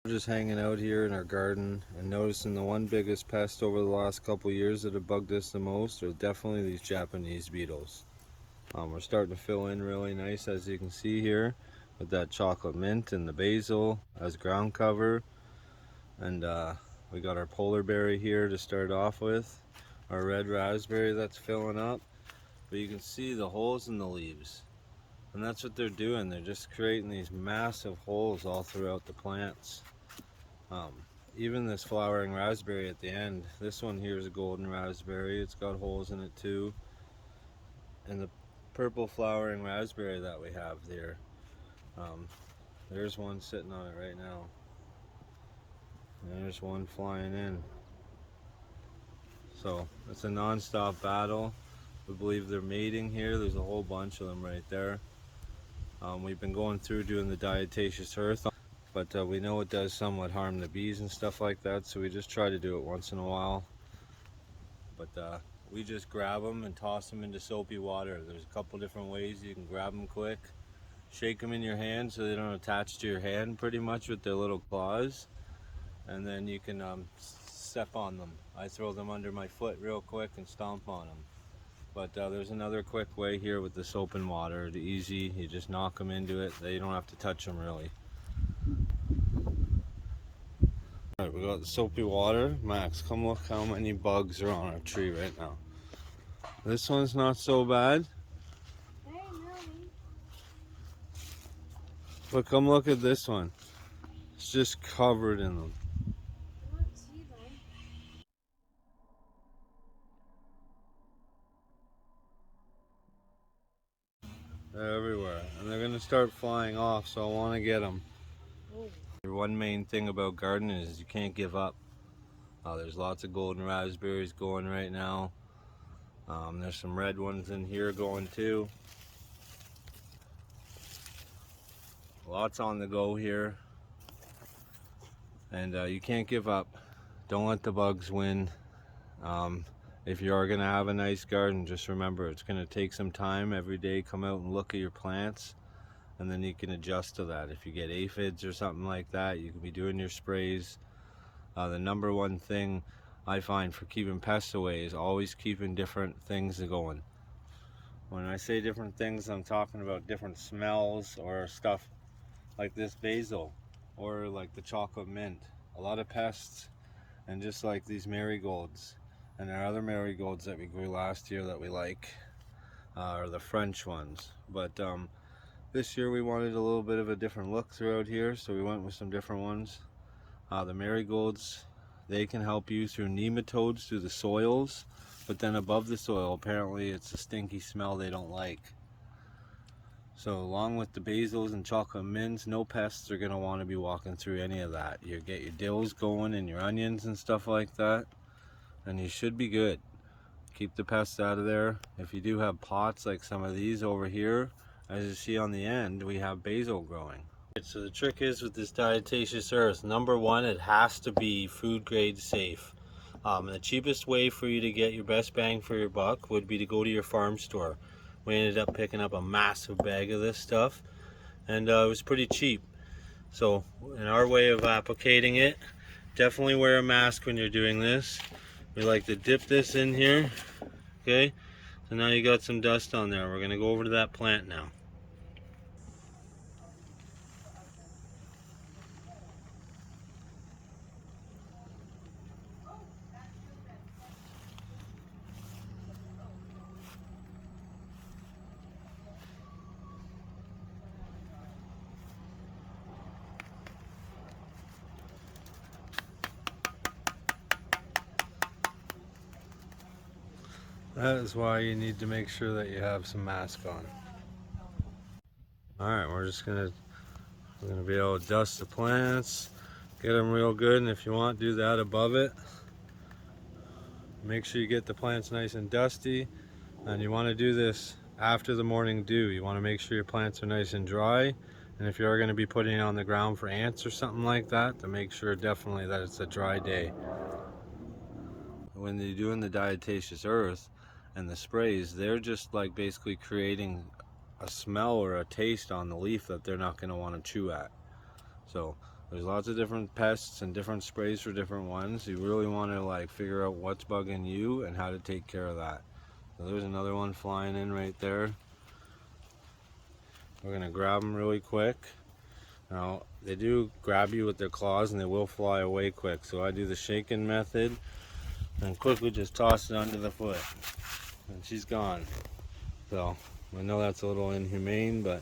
We're just hanging out here in our garden and noticing the one biggest pest over the last couple years that have bugged us the most are definitely these Japanese beetles. We're starting to fill in really nice, as you can see here, with that chocolate mint and the basil as ground cover. And we got our polar berry here to start off with, our red raspberry that's filling up. But you can see the holes in the leaves. And that's what they're doing. They're just creating these massive holes all throughout the plants. Um, Even this flowering raspberry at the end, this one here is a golden raspberry. It's got holes in it too. And the purple flowering raspberry that we have there, there's one sitting on it right now. And there's one flying in. So it's a non-stop battle. We believe they're mating here. There's a whole bunch of them right there. We've been going through doing the diatomaceous earth, but we know it does somewhat harm the bees and stuff like that, so we just try to do it once in a while. But we just grab them and toss them into soapy water. There's a couple different ways you can grab them quick. Shake them in your hand so they don't attach to your hand pretty much with their little claws. And then you can step on them. I throw them under my foot real quick and stomp on them. But there's another quick way here with the soap and water. The easy, you just knock them into it. You don't have to touch them really. Alright, we got the soapy water. Max, come look how many bugs are on our tree right now. This one's not so bad. But come look at this one. It's just covered in them. They're everywhere, and they're gonna start flying off, so I want to get them. One main thing about gardening is you can't give up. There's lots of golden raspberries going right now. There's some red ones in here going too. Lots on the go here, and you can't give up. Don't let the bugs win. If you are going to have a nice garden, just remember it's going to take some time every day. Come out and look at your plants, and then you can adjust to that. If you get aphids or something like that, you can be doing your sprays. The number one thing I find for keeping pests away is always keeping different things going. When I say different things, I'm talking about different smells or stuff like this basil or like the chocolate mint. A lot of pests, and just like these marigolds. And our other marigolds that we grew last year that we like are the French ones. But this year we wanted a little bit of a different look throughout here, so we went with some different ones. The marigolds, they can help you through nematodes through the soils, but then above the soil, apparently it's a stinky smell they don't like. So along with the basils and chocolate mints, no pests are going to want to be walking through any of that. You get your dills going and your onions and stuff like that, and you should be good. Keep the pests out of there. If you do have pots like some of these over here, as you see on the end, we have basil growing. So the trick is with this diatomaceous earth, number one, it has to be food grade safe. The cheapest way for you to get your best bang for your buck would be to go to your farm store. We ended up picking up a massive bag of this stuff, and it was pretty cheap. So in our way of applicating it, definitely wear a mask when you're doing this. We like to dip this in here. Okay, so now you got some dust on there. We're going to go over to that plant now. That is why you need to make sure that you have some mask on. Alright, we're gonna be able to dust the plants, get them real good, and if you want, do that above it. Make sure you get the plants nice and dusty, and you want to do this after the morning dew. You want to make sure your plants are nice and dry, and if you are going to be putting it on the ground for ants or something like that, to make sure definitely that it's a dry day. When you're doing the diatomaceous earth and the sprays, they're just like basically creating a smell or a taste on the leaf that they're not going to want to chew at. So There's lots of different pests and different sprays for different ones. You really want to like figure out what's bugging you and how to take care of that. So there's another one flying in right there. We're going to grab them really quick. Now, they do grab you with their claws and they will fly away quick. So I do the shaking method and quickly just toss it under the foot. And she's gone. So I know that's a little inhumane, but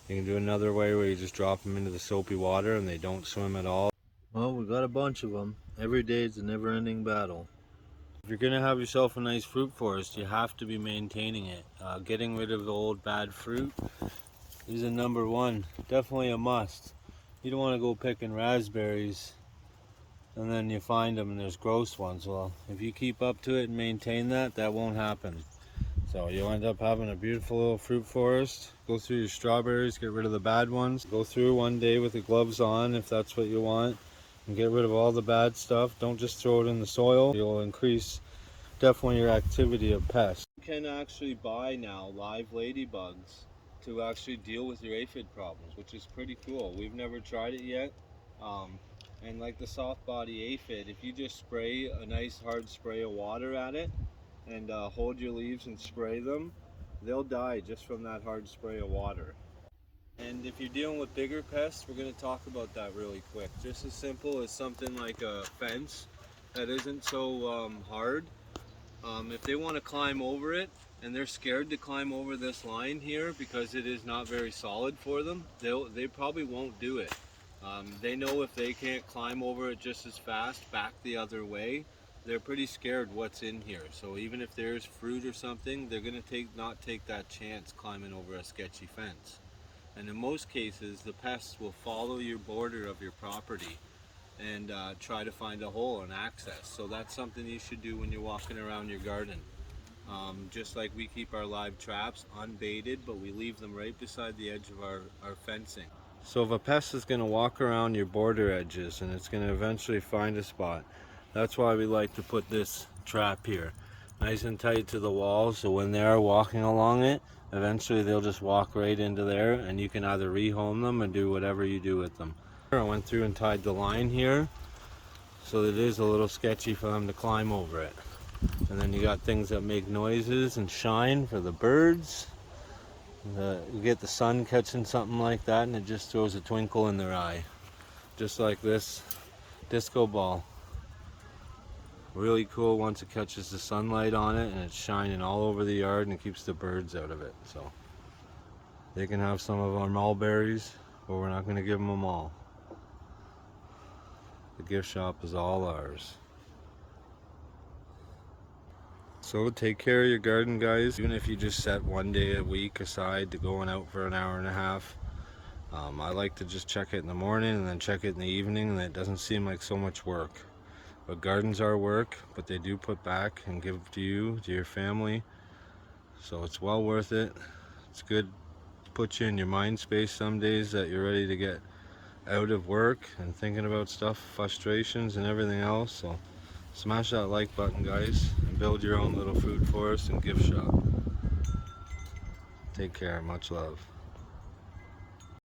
you can do another way where you just drop them into the soapy water and they don't swim at all. Well, we got a bunch of them. Every day is a never-ending battle. If you're gonna have yourself a nice fruit forest, you have to be maintaining it. Getting rid of the old bad fruit is a number one, definitely a must. You don't want to go picking raspberries and then you find them and there's gross ones. Well, if you keep up to it and maintain that, that won't happen. So you'll end up having a beautiful little fruit forest. Go through your strawberries, get rid of the bad ones. Go through one day with the gloves on if that's what you want, and get rid of all the bad stuff. Don't just throw it in the soil. You'll increase definitely your activity of pests. You can actually buy now live ladybugs to actually deal with your aphid problems, which is pretty cool. We've never tried it yet. And like the soft body aphid, if you just spray a nice hard spray of water at it, and hold your leaves and spray them, they'll die just from that hard spray of water. And if you're dealing with bigger pests, we're going to talk about that really quick. Just as simple as something like a fence that isn't so hard. If they want to climb over it and they're scared to climb over this line here because it is not very solid for them, they probably won't do it. They know if they can't climb over it just as fast back the other way, they're pretty scared what's in here. So even if there's fruit or something, they're going to not take that chance climbing over a sketchy fence. And in most cases, the pests will follow your border of your property and try to find a hole and access. So that's something you should do when you're walking around your garden. Just like we keep our live traps unbaited, but we leave them right beside the edge of our fencing. So if a pest is going to walk around your border edges and it's going to eventually find a spot, that's why we like to put this trap here nice and tight to the wall, so when they're walking along it, eventually they'll just walk right into there and you can either rehome them and do whatever you do with them. I went through and tied the line here, so it is a little sketchy for them to climb over it. And then you got things that make noises and shine for the birds. You get the sun catching something like that and it just throws a twinkle in their eye. Just like this disco ball. Really cool once it catches the sunlight on it and it's shining all over the yard and it keeps the birds out of it. So they can have some of our mulberries, but we're not going to give them all. The gift shop is all ours. So take care of your garden, guys. Even if you just set one day a week aside to going out for an hour and a half. I like to just check it in the morning and then check it in the evening, and it doesn't seem like so much work. But gardens are work, but they do put back and give to you, to your family. So it's well worth it. It's good to put you in your mind space some days that you're ready to get out of work and thinking about stuff, frustrations and everything else. So smash that like button, guys, and build your own little food forest and gift shop. Take care. Much love.